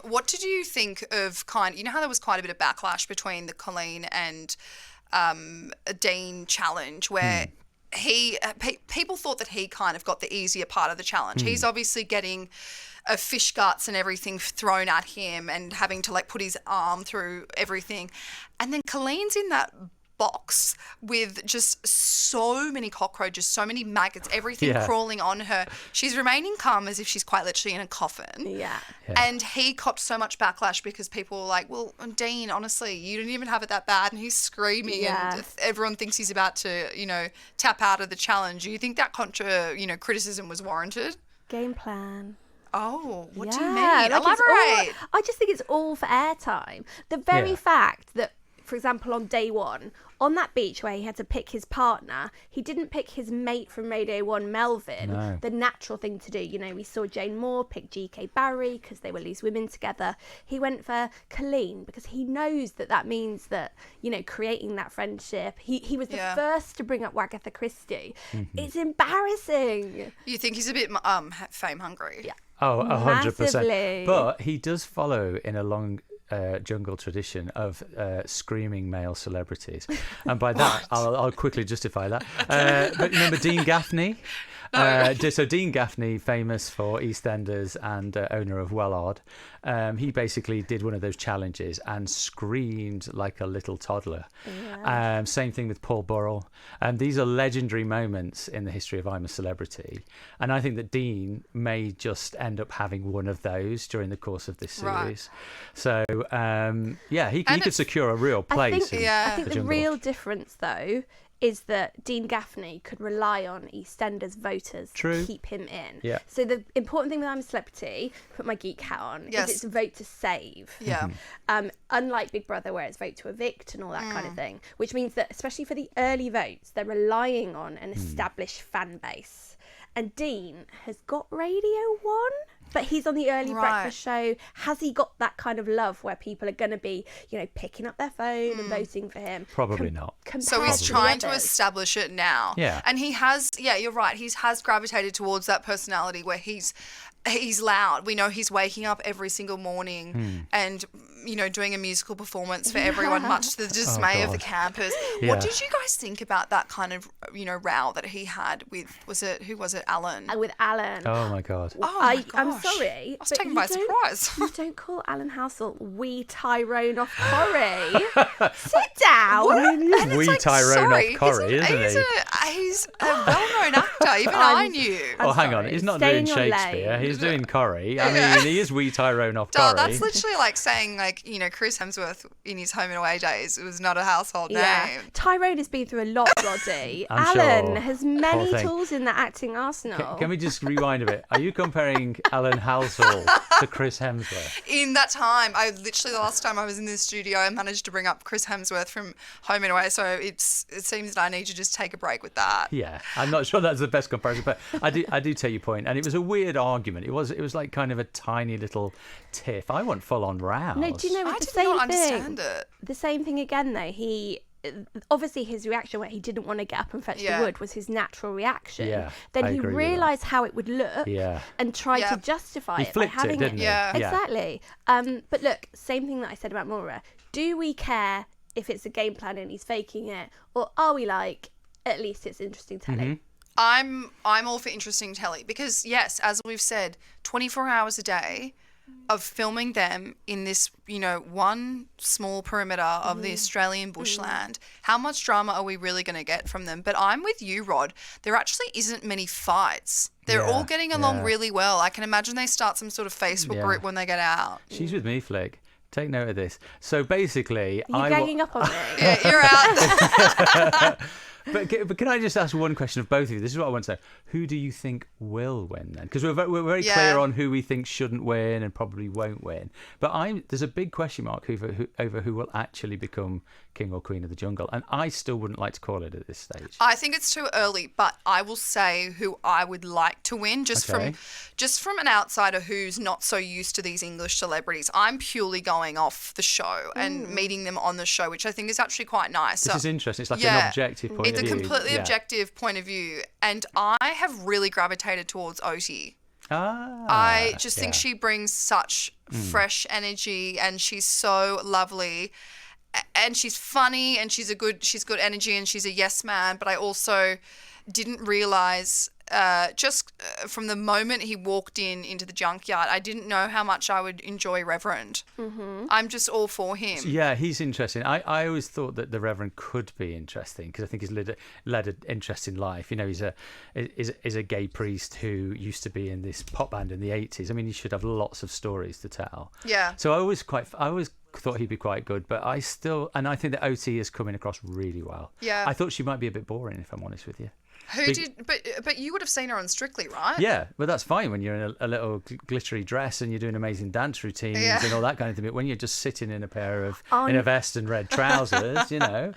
What did you think of you know how there was quite a bit of backlash between the Colleen and Dean challenge where people thought that he kind of got the easier part of the challenge. He's obviously getting fish guts and everything thrown at him and having to like put his arm through everything. And then Colleen's in that box with just so many cockroaches, so many maggots, everything crawling on her. She's remaining calm as if she's quite literally in a coffin. Yeah. And he copped so much backlash because people were like, well, Dean, honestly, you didn't even have it that bad. And he's screaming and everyone thinks he's about to, tap out of the challenge. Do you think that criticism was warranted? Game plan. Oh, what do you mean? Like Elaborate. I just think it's all for airtime. The very fact that, for example, on day one, on that beach where he had to pick his partner, he didn't pick his mate from Radio 1, Melvin, the natural thing to do. We saw Jane Moore pick G.K. Barry because they were loose women together. He went for Colleen because he knows that means that, creating that friendship. He was the first to bring up Wagatha Christie. Mm-hmm. It's embarrassing. You think he's a bit fame hungry? Yeah. Oh, 100%. Massively. But he does follow in a long jungle tradition of screaming male celebrities, and by that I'll quickly justify that. But remember Dean Gaffney? So Dean Gaffney, famous for EastEnders and owner of Wellard, he basically did one of those challenges and screamed like a little toddler. Yeah. Same thing with Paul Burrell. These are legendary moments in the history of I'm a Celebrity, and I think that Dean may just end up having one of those during the course of this series. Right. So he could secure a real place. I think the jungle. Real difference though is that Dean Gaffney could rely on EastEnders voters to keep him in. Yeah. So the important thing with I'm a Celebrity, put my geek hat on, is it's vote to save. Yeah. Unlike Big Brother where it's vote to evict and all that kind of thing, which means that especially for the early votes, they're relying on an established fan base. And Dean has got Radio 1, but he's on the early breakfast show. Has he got that kind of love where people are going to be, picking up their phone and voting for him? Probably not. So he's trying to establish it now. Yeah. And he has, you're right. He has gravitated towards that personality where he's loud. We know he's waking up every single morning and, doing a musical performance for everyone, much to the dismay of the campers. Yeah. What did you guys think about that kind of, row that he had with, who was it, Alan? With Alan. Oh, my God. I'm sorry. I was taken by surprise. You don't call Alan Housel wee Tyrone off Corrie. Sit down. Tyrone off Corrie, isn't he? He's a well-known actor. Even I knew. Hang on. He's not doing Shakespeare. He's doing Corrie. I mean, he is wee Tyrone off Corrie. That's literally like saying, Chris Hemsworth in his home and away days, it was not a household name. Tyrone has been through a lot, Roddy. Alan has many tools in the acting arsenal. Can we just rewind a bit? Are you comparing Alan Halsall to Chris Hemsworth? In that time, the last time I was in this studio, I managed to bring up Chris Hemsworth from Home and Away, so it seems that I need to just take a break with that. Yeah, I'm not sure that's the best comparison, but I do take your point, and it was a weird argument. It was like kind of a tiny little tiff. I want full on rows. No, do you know I the did same not thing? understand it. The same thing again, though. He obviously his reaction where he didn't want to get up and fetch the wood was his natural reaction. Yeah, then I he agree with realised how it would look and tried to justify it by having didn't he? Yeah. Exactly. But look, same thing that I said about Maura. Do we care if it's a game plan and he's faking it, or are we like, at least it's interesting telly? Mm-hmm. I'm all for interesting telly because, yes, as we've said, 24 hours a day of filming them in this, one small perimeter of the Australian bushland. How much drama are we really going to get from them? But I'm with you, Rod. There actually isn't many fights. They're all getting along really well. I can imagine they start some sort of Facebook group when they get out. She's with me, Flick. Take note of this. So basically, you're ganging up on me. Yeah, you're out. But can I just ask one question of both of you? This is what I want to say. Who do you think will win then? Because we're very clear on who we think shouldn't win and probably won't win. But there's a big question mark over who will actually become king or queen of the jungle. And I still wouldn't like to call it at this stage. I think it's too early, but I will say who I would like to win just from an outsider who's not so used to these English celebrities. I'm purely going off the show and meeting them on the show, which I think is actually quite nice. This is interesting. It's like an objective point of view. It's a completely objective point of view. And I have really gravitated towards Oti. I just think she brings such fresh energy, and she's so lovely, and she's funny, and she's good energy, and she's a yes man. But I also didn't realize from the moment he walked into the junkyard, I didn't know how much I would enjoy Reverend. I'm just all for him. Yeah, he's interesting. I always thought that the Reverend could be interesting because I think he's led an interesting life. You know, he's a gay priest who used to be in this pop band in the 80s. I mean, he should have lots of stories to tell. Yeah. So I always thought he'd be quite good, but I think that OT is coming across really well. Yeah. I thought she might be a bit boring, if I'm honest with you. But you would have seen her on Strictly, right? Yeah, but that's fine when you're in a little glittery dress and you're doing amazing dance routines and all that kind of thing. But when you're just sitting in in a vest and red trousers, you know,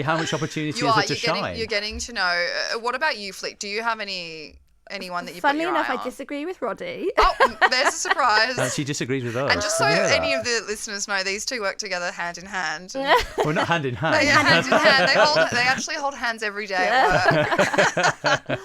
how much opportunity is there to shine? You're getting to know. What about you, Flick? Do you have anyone that you Funnily put your enough, eye on? I disagree with Roddy. Oh, there's a surprise. And she disagrees with us. And just so any of the listeners know, these two work together hand in hand. Well, not hand in hand. Hand in hand. They actually hold hands every day at work.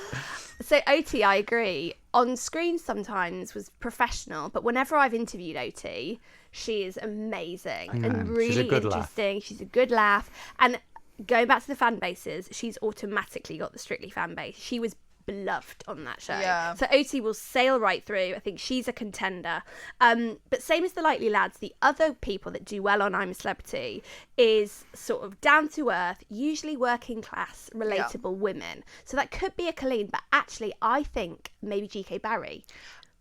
So OT, I agree. On screen sometimes was professional, but whenever I've interviewed OT, she is amazing and really interesting. She's a good laugh. And going back to the fan bases, she's automatically got the Strictly fan base. She was beloved on that show. Yeah. So OT will sail right through. I think she's a contender. But same as the Likely Lads, the other people that do well on I'm a Celebrity is sort of down to earth, usually working class, relatable women. So that could be a Colleen, but actually I think maybe GK Barry.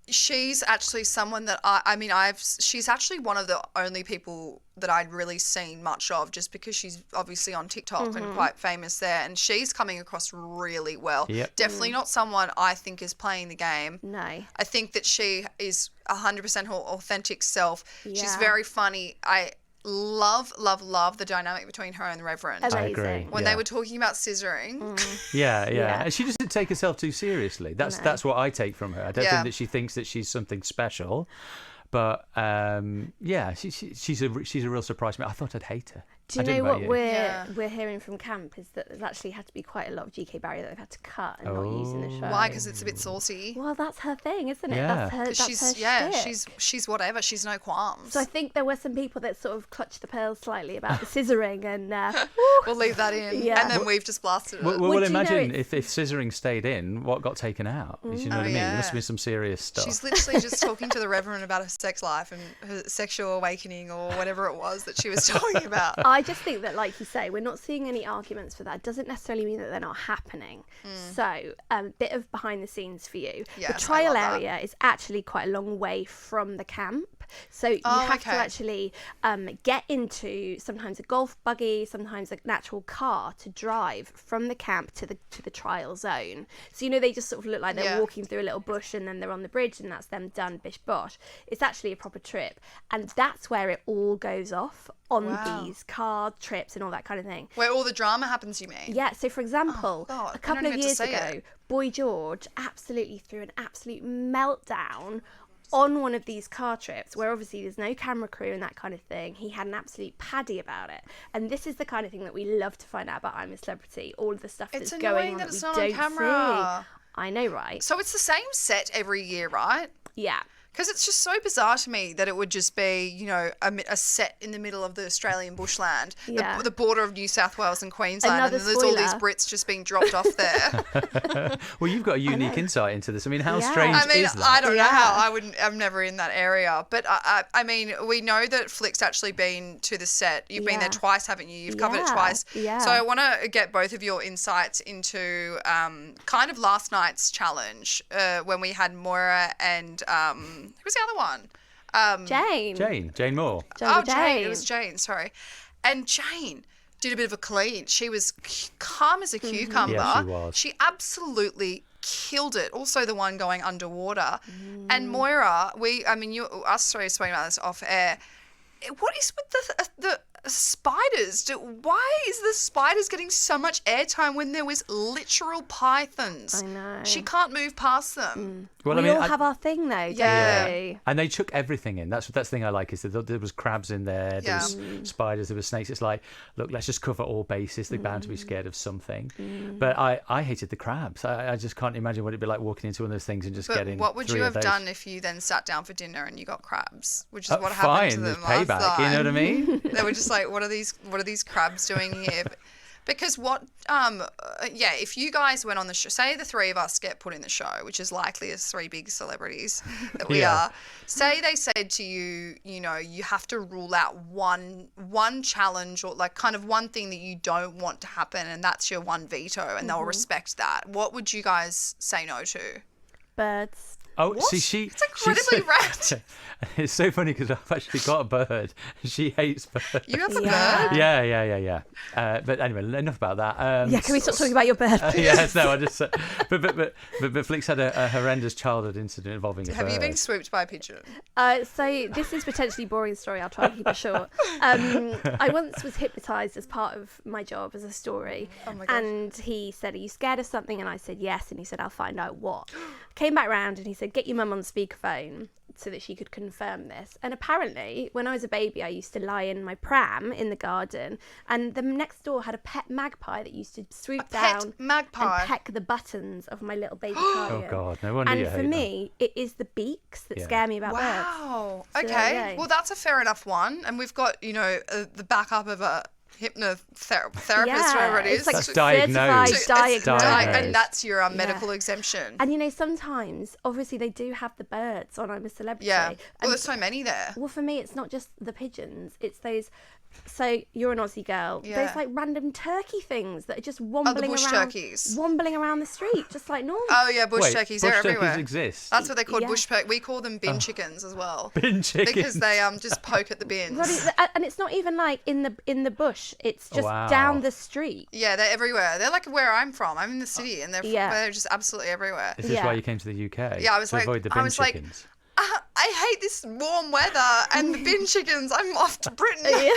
She's actually someone that she's actually one of the only people that I'd really seen much of, just because she's obviously on TikTok and quite famous there, and she's coming across really well. Yep. Definitely not someone I think is playing the game. No. I think that she is 100% her authentic self. Yeah. She's very funny. I love the dynamic between her and the Reverend. Amazing. I agree. When they were talking about scissoring. Yeah. And she doesn't take herself too seriously. That's what I take from her. I don't think that she thinks that she's something special. But she's a real surprise to me. I thought I'd hate her. Do you know what we're hearing from camp is that there's actually had to be quite a lot of GK Barry that they've had to cut and not use in the show. Why? Because it's a bit saucy. Well, that's her thing, isn't it? Yeah. That's her shtick. She's whatever. She's no qualms. So I think there were some people that sort of clutched the pearls slightly about the scissoring, and we'll leave that in. Yeah. And then we've just blasted it. Well, imagine if scissoring stayed in, what got taken out? You know what I mean? There must have been some serious stuff. She's literally just talking to the Reverend about her sex life and her sexual awakening or whatever it was that she was talking about. I just think that, like you say, we're not seeing any arguments for that. It doesn't necessarily mean that they're not happening. So a bit of behind the scenes for you. Yes, the trial area is actually quite a long way from the camp. So you have to actually get into sometimes a golf buggy, sometimes an actual car to drive from the camp to the trial zone. So, they just sort of look like they're walking through a little bush and then they're on the bridge and that's them done, bish bosh. It's actually a proper trip. And that's where it all goes off on these car trips and all that kind of thing. Where all the drama happens, you mean? Yeah. So, for example, a couple of years ago, Boy George absolutely threw an absolute meltdown on one of these car trips where obviously there's no camera crew and that kind of thing. He had an absolute paddy about it. And this is the kind of thing that we love to find out about I'm a Celebrity, all of the stuff that's going on that we don't see. I know, right? So it's the same set every year, right? Yeah. Because it's just so bizarre to me that it would just be, a set in the middle of the Australian bushland, the border of New South Wales and Queensland, and there's all these Brits just being dropped off there. Well, you've got a unique insight into this. I mean, how strange is that? I don't know how. I'm never in that area. But, I mean, we know that Flick's actually been to the set. You've been there twice, haven't you? You've covered it twice. Yeah. So I want to get both of your insights into kind of last night's challenge when we had Moira and... who was the other one? Jane Moore. Jane. It was Jane, sorry. And Jane did a bit of a clean. She was calm as a cucumber. Yeah, she was. She absolutely killed it. Also the one going underwater. And Moira, us three spoke about this off air. What is with spiders. Why is the spiders getting so much airtime when there was literal pythons? I know. She can't move past them. Well, we all have our thing, though, don't we? And they chuck everything in. That's the thing I like, is that there was crabs in there, there was spiders, there was snakes. It's like, look, let's just cover all bases. They're bound to be scared of something. But I hated the crabs. I just can't imagine what it'd be like walking into one of those things and just getting. What would 3 you of have those. done if you then sat down for dinner and you got crabs? Which is what happened Fine, to there's them last payback. time. You know what I mean? They were just like, what are these crabs doing here? Because if you guys went on the show, say the 3 of us get put in the show, which is likely as 3 big celebrities that we are, say they said to you, you know, you have to rule out one challenge, or like kind of one thing that you don't want to happen, and that's your one veto, and they'll respect that. What would you guys say no to? Birds. Oh, What? see, It's incredibly random. It's so funny because I've actually got a bird. She hates birds. You have a Yeah. bird? Yeah. But anyway, enough about that. Can we stop talking about your bird? Yes, no, I just. But Flick's had a horrendous childhood incident involving a bird. Have you been swooped by a pigeon? So this is potentially a boring story. I'll try and keep it short. I once was hypnotised as part of my job as a story. Oh my gosh. And he said, "Are you scared of something?" And I said, "Yes." And he said, "I'll find out what." Came back round and he said, "Get your mum on speakerphone," so that she could confirm this. And apparently, when I was a baby, I used to lie in my pram in the garden, and the next door had a pet magpie that used to swoop down Pet magpie. and peck the buttons of my little baby cardigan. Oh God, no wonder you And for hate them. me, it is the beaks that scare me about birds. Wow. So, Okay. yeah. Well, that's a fair enough one. And we've got, you know, the backup of a hypnotherapist, whatever it is. It's like That's certified diagnosed. diagnosed. And that's your medical exemption. And you know, sometimes, obviously, they do have the birds on I'm a Celebrity. Yeah. Well, And, there's so many there. well, for me, it's not just the pigeons. It's those. So you're an Aussie girl. Yeah. Those like random turkey things that are just Oh, the wombling bush around. turkeys. Wombling around the street, just like normal. Oh, yeah, bush Wait, turkeys. bush They're turkeys everywhere. exist. That's what they're called, Yeah. bush turkeys. We call them bin chickens as well. Bin chickens. Because they just poke at the bins. And it's not even like in the bush. It's just Wow. down the street. Yeah, they're everywhere. They're like where I'm from. I'm in the city, and they're just absolutely everywhere. Is this Yeah. why you came to the UK? Yeah, I was to like- avoid the I bin was like, chickens. I hate this warm weather and the bin chickens. I'm off to Britain.